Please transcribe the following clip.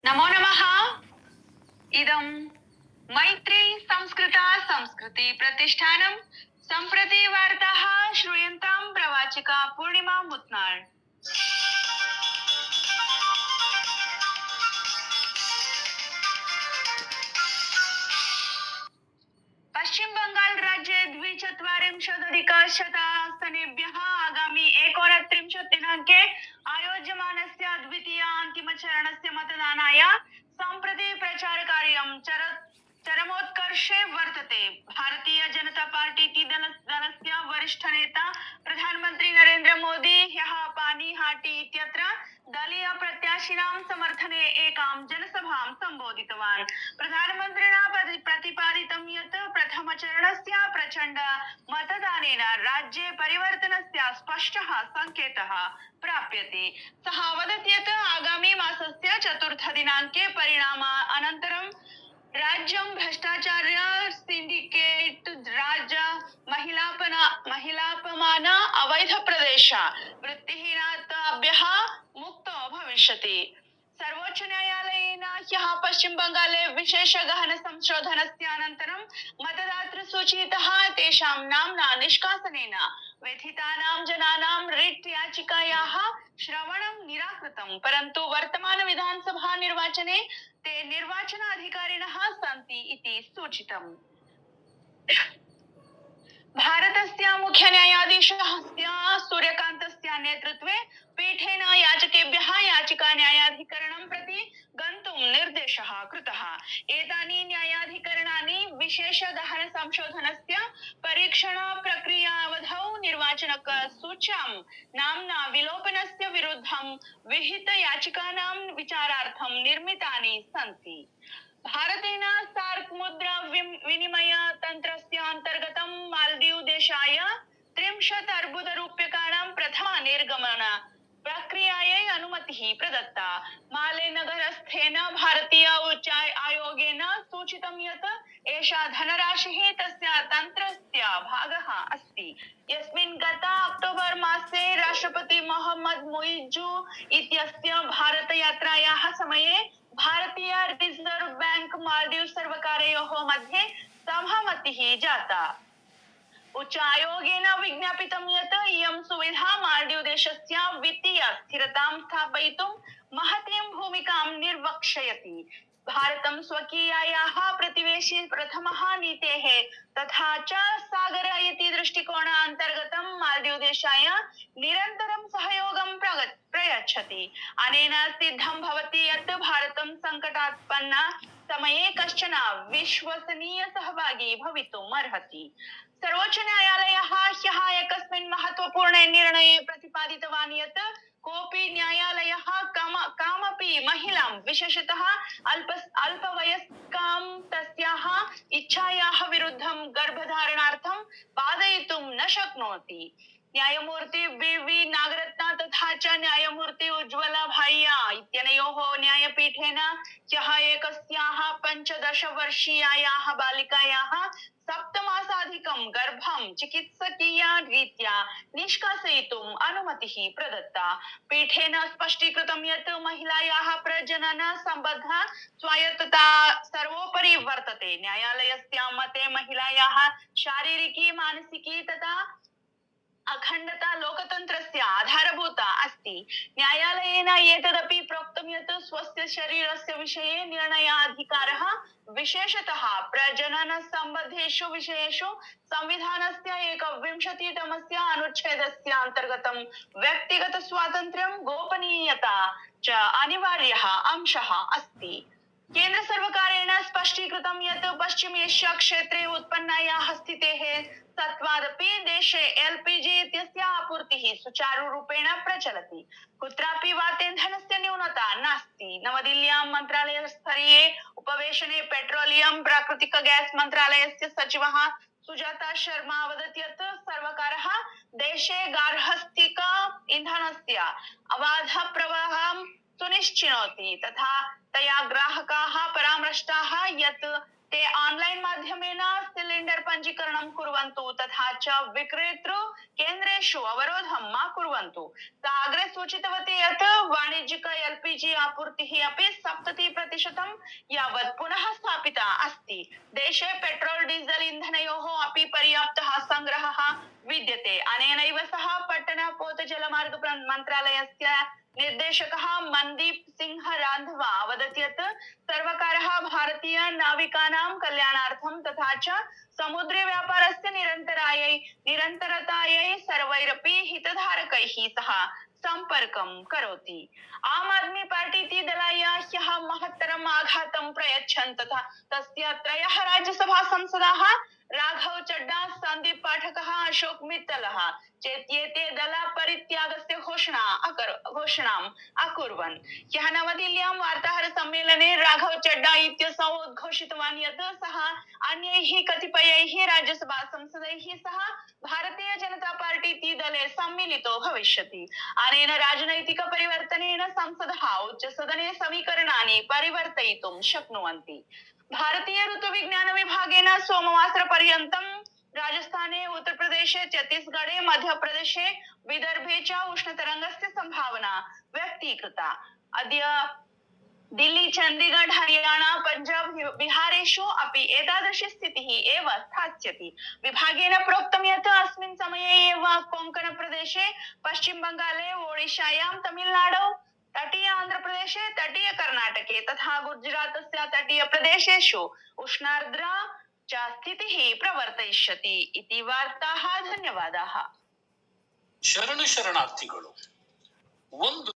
नमो नमः। इदं मैत्री संस्कृता संस्कृति प्रतिष्ठानं सम्प्रति वार्ताः श्रूयन्तां प्रवाचिका पूर्णिमा मुत्नाळ्। पश्चिम बंगाल राज्ये 2040-अधिकशतसनेभ्यः आगामि 29 दिनाङ्के आयोज्यमानस्य द्वितीयान्तिमचरणस्य मतदानाय सम्प्रति प्रचारकार्यं चरमोत्कर्षे वर्तते। भारतीय जनता पार्टी दलस्य वरिष्ठ नेता प्रधानमन्त्री नरेन्द्र मोदी ह्यः पानीहाटी इत्यत्र दलीय प्रत्याशिनां समर्थने एकां जनसभां सम्बोधितवान्। प्रधानमन्त्रिणा प्रतिपादितं यत् प्रथमचरणस्य प्रचण्ड मतदानेन राज्ये परिवर्तनस्य स्पष्टः सङ्केतः प्राप्यते। सः अवदत् यत् आगामि मासस्य 4 दिनाङ्के परिणामानन्तरं राज्यं भ्रष्टाचार सिंडिकेट राज्य महिलापमान अवैध प्रदेश वृत्तिहीनताभ्यः मुक्तो भविष्यति। सर्वोच्च न्यायालयेन ह्यः पश्चिम बंगाले विशेष गहन संशोधनस्य अनन्तरं मतदातृसूचीतः तेषां नाम्ना निष्कासनेन व्यथितानां जनानां रिट् याचिकायाः श्रवणं निराकृतं, परन्तु वर्तमान विधानसभा निर्वाचने ते निर्वाचनाधिकारिणः सन्ति इति सूचितम्। भारतस्य मुख्य न्यायाधीशः सूर्यकान्तस्य नेतृत्वे पीठेन याचकेभ्यः याचिका न्यायाधिकरणं प्रति गन्तुं निर्देशः कृतः। एतानि न्यायाधिकरणानि विशेष गहन संशोधनस्य परीक्षण प्रक्रियावधौ निर्वाचनसूच्यां नाम्ना विलोपनस्य विरुद्धं विहित याचिकानां विचारार्थं निर्मितानि सन्ति। भारतेन सार्क मुद्रा विनिमय तन्त्रस्य अन्तर्गतं मालदीव देशाय 30 अर्बुद रूप्यकाणां प्रथम निर्गमन प्रक्रियायै अनुमतिः प्रदत्ता। माले नगरस्थेन भारतीय उच्च आयोगेन सूचितं यत् एषा धनराशिः तस्य तन्त्रस्य भागः अस्ति, यस्मिन् गत अक्टोबर मासे राष्ट्रपति मोहम्मद मुइज्जु इत्यस्य भारतयात्रायाः समये भारतीय रिजर्व बैंक मालदीव सर्वकारयोः मध्ये सहमतिः जाता। उच्च आयोगेन विज्ञापितं यत् इयं सुविधा मालदीव देशस्य वित्तीय स्थिरतां स्थापयितुं महतीं भूमिकां निर्वक्ष्यति। भारतं स्वकीयायाः प्रतिवेशी प्रथमः नीतेः तथा च सागर इति दृष्टिकोण अन्तर्गतं मालदीव देशाय निरन्तरं सहयोगं प्रयच्छति। अनेन सिद्धं भवति यत् भारतं सङ्कटात्पन्न समये कश्चन विश्वसनीय सहभागी भवितुम् अर्हति। सर्वोच्च न्यायालयः ह्यः एकस्मिन् महत्वपूर्णे निर्णये प्रतिपादितवान् यत् कोऽपि न्यायालयः कामपि महिलां, विशेषतः अल्पवयस्कां तस्याः इच्छायाः विरुद्धं गर्भधारणार्थं बाधयितुं न शक्नोति। न्यायमूर्ति बी नागरत्न तथा च न्यायमूर्ति उज्ज्वला भाय्या इत्यनयोः न्यायपीठेन ह्यः एकस्याः 15 वर्षीयायाः बालिकायाः 7 मासाधिकं गर्भं चिकित्सकीया रीत्या निष्कासयितुम् अनुमतिः प्रदत्ता। पीठेन स्पष्टीकृतं यत् महिलायाः प्रजनन सम्बद्ध स्वायत्तता सर्वोपरि वर्तते। न्यायालयस्य मते महिलायाः शारीरिकी, मानसिकी तथा अखण्डता लोकतन्त्रस्य आधारभूता अस्ति। न्यायालयेन एतदपि प्रोक्तं यत् स्वस्य शरीरस्य विषये निर्णयाधिकारः विशेषतः प्रजनन सम्बद्धेषु विषयेषु संविधानस्य 21तमस्य अनुच्छेदस्य अन्तर्गतं व्यक्तिगत स्वातन्त्र्यं, गोपनीयता च अनिवार्यः अंशः अस्ति। केन्द्र सर्वकारेण स्पष्टीकृतं यत् पश्चिम एशिया क्षेत्रे उत्पन्नायाः स्थितेः सत्त्वादपि देशे एलपीजी इत्यस्य आपूर्तिः सुचारुरूपेण प्रचलति। कुत्रापि वातेन्धनस्य न्यूनता नास्ति। नवदिल्ल्यां मन्त्रालयस्तरीये उपवेशने पेट्रोलियम प्राकृतिक गैस मन्त्रालयस्य सचिवः सुजाता शर्मा अवदत् यत् सर्वकारः देशे गार्हस्थ्यिक इन्धनस्य अबाध प्रवाहं सुनिश्चिनोति, तथा तया ग्राहकाः परामृष्टाः यत् ते ऑनलाइन माध्यमेन सिलिण्डर पञ्जीकरणं कुर्वन्तु तथा च विक्रेतृ केन्द्रेषु अवरोधं मा कुर्वन्तु। सा अग्रे सूचितवती यत् वाणिज्यिक एलपीजी आपूर्तिः अपि 70% यावत् पुनः स्थापिता अस्ति। देशे पेट्रोल डीजल इन्धनयोः अपि पर्याप्तः सङ्ग्रहः विद्यते। अनेनैव सह पट्टण पोत जलमार्ग मन्त्रालयस्य निर्देशकः मनदीप सिंह रांधवा अवदत् यत् सर्वकारः भारतीय नाविकानां कल्याणार्थं तथा च समुद्रे व्यापारस्य निरन्तरतायै सर्वैरपि हितधारकैः सह सम्पर्कं करोति। आम आदमी पार्टी इति दलाय ह्यः महत्तरम् आघातं प्रयच्छन् तथा तस्य त्रयः राज्यसभा सांसदाः राघव चड्डा, संदीप पाठकः, अशोक मित्तलः चेत्येते दला परित्यागस्य घोषणाम् अकुर्वन्। ह्यः नवदिल्ल्यां वार्ताहर सम्मेलने राघव चड्डा इत्यसौ उद्घोषितवान् यत् सः अन्यैः कतिपयैः राज्यसभा सांसदैः सह भारतीय जनता पार्टी इति दले सम्मिलितो भविष्यति। अनेन राजनैतिक परिवर्तनेन संसदः उच्चसदने समीकरणानि परिवर्तयितुं शक्नुवन्ति। भारतीय ऋतुविज्ञान विभागेन सोमवासरपर्यन्तं राजस्थाने, उत्तर प्रदेशे, छत्तीसगढ़े, मध्य प्रदेशे, विदर्भे च उष्णतरङ्गस्य संभावना व्यक्तीकृता। अद्य दिल्ली, चंडीगढ़, हरियाणा, पंजाब, बिहारेषु अपि एतादृशी स्थितिः एव स्थास्यति। विभागेन प्रोक्तं यत् अस्मिन् समये एव कोङ्कण प्रदेशे, पश्चिम बंगाले, ओडिशायां, तमिलनाडौ, तटीय आन्ध्रप्रदेशे, तटीय कर्णाटके तथा गुजरातस्य तटीय प्रदेशेषु उष्णार्द्रा च स्थितिः प्रवर्तयिष्यति इति वार्ताः। धन्यवादाः। ಶರಣಾರ್ಥಿಗಳು ಒಂದು